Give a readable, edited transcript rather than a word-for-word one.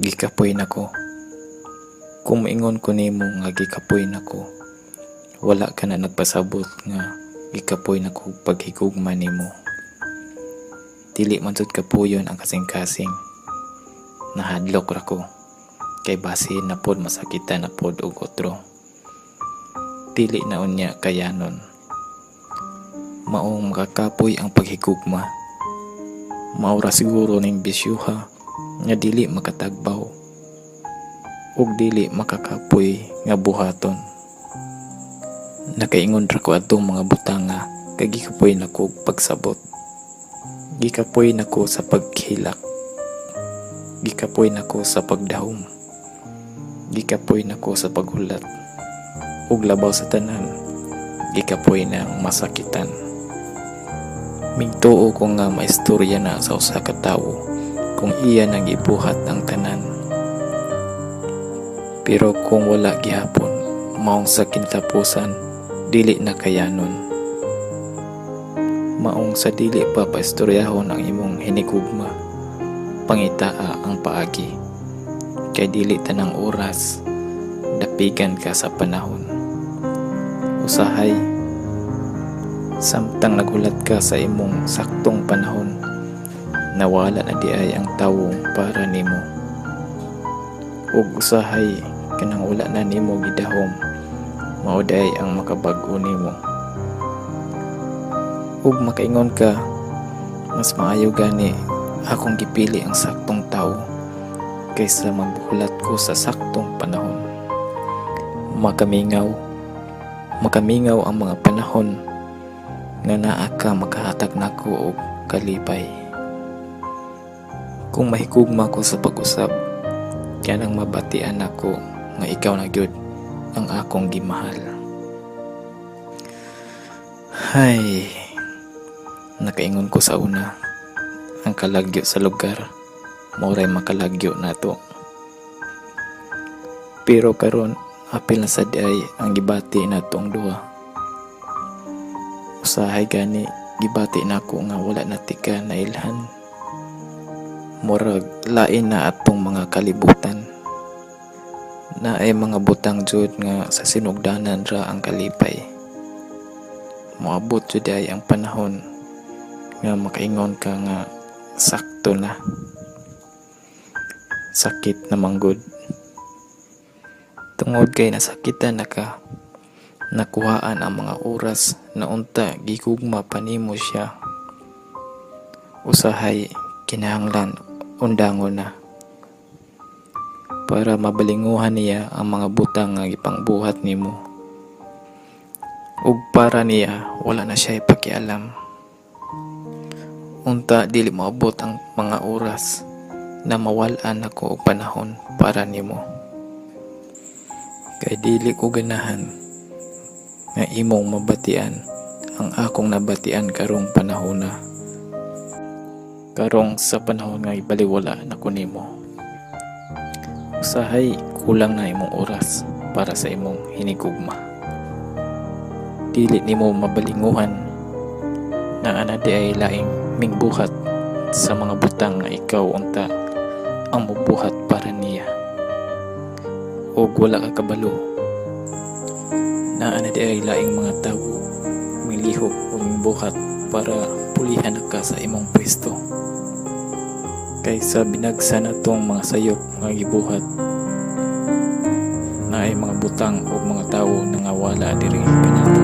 gikapoy nako. Kung maingon ko nimo nga gikapoy nako, wala ka na nagpasabot nga gikapoy nako paghigugma nimo. Dili man jud kapuyon ang kasing-kasing. Nahadlok ra ko kay base na pod masakitan na pod og otro. Dili na unya kayanon. Maong makakapoy ang paghigugma. Maura siguro ning bisyuha nga dili makatagbaw ug dili makakapoy nga buhaton. Nakaingon ra ko adtong mga butanga kay gikapoy nako pagsabot. Gikapoy nako sa paghilak. Gikapoy nako sa pagdahom. Gikapoy nako sa paghulat. Ug labaw sa tanan, gikapoy na ang masakitan. Migtuo ko nga maistorya na sa usa ka tawo kung iya nang ibuhat ang tanan. Pero kung wala gihapon, maong sa kinatapusan, dili na kayanon. Maong sa dili pa paistoryahon ang imong hinigugma, pangitaa ang paagi. Kay dili tanang oras, dapigan ka sa panahon. Usahay, samtang nagulat ka sa imong saktong panahon, nawala na di ay ang tawong para nimo. Ug usahay, kanang wala na nimo gidahom, mauday ang makabag-o nimo. Ug makaingon ka, mas maayo gani akong gipili ang saktong tao kaysa magbulat ko sa saktong panahon. Makamingaw ang mga panahon nga naa ka makahatag nako og kalipay. Kung mahigugma ko sa pag-usab, kaya nang mabatian ako nga ikaw na gyud ang akong gimahal. Hay, nakaingon ko sa una, ang kalagyo sa lugar moray makalagyo nato. Pero karon apil na sad ay ang gibati natong duha. Usahay gani gibati nako nga wala na tika na ilhan. Murag lain na atong mga kalibutan. Na ay mga butang jud nga sa sinugdanan ra ang kalipay. Moabot jud ay ang panahon nga makaingon ka nga sakto na. Sakit na manggod. Tungod kay nasakitan na ka, nakuhaan ang mga oras na unta gigugma pa nimo siya. Usahay kinahanglan undangon na para mabalinguhan niya ang mga butang nga ipangbuhat nimo. Ug para niya wala na siya ipakialam. Unta dili maabot ang mga oras na mawalan ako og panahon para nimo. Kay dili ko ganahan nga imong mabatian ang akong nabatian karong panahon na. Karong sa panahon nga ibaliwala na ko nimo. Usahay kulang na imong oras para sa imong hinigugma. Dili nimo mabalinguhan na ana di ay laing mingbuhat sa mga butang nga ikaw unta ang mubuhat para niya. O wala ka kabalo na ana di ay laing mga tawo milihok o mingbuhat para pulihan ka sa imong pwesto. Kaysa binagsa na tong mga sayop nga gibuhat na ay mga butang o mga tawo na nga wala diri kanata.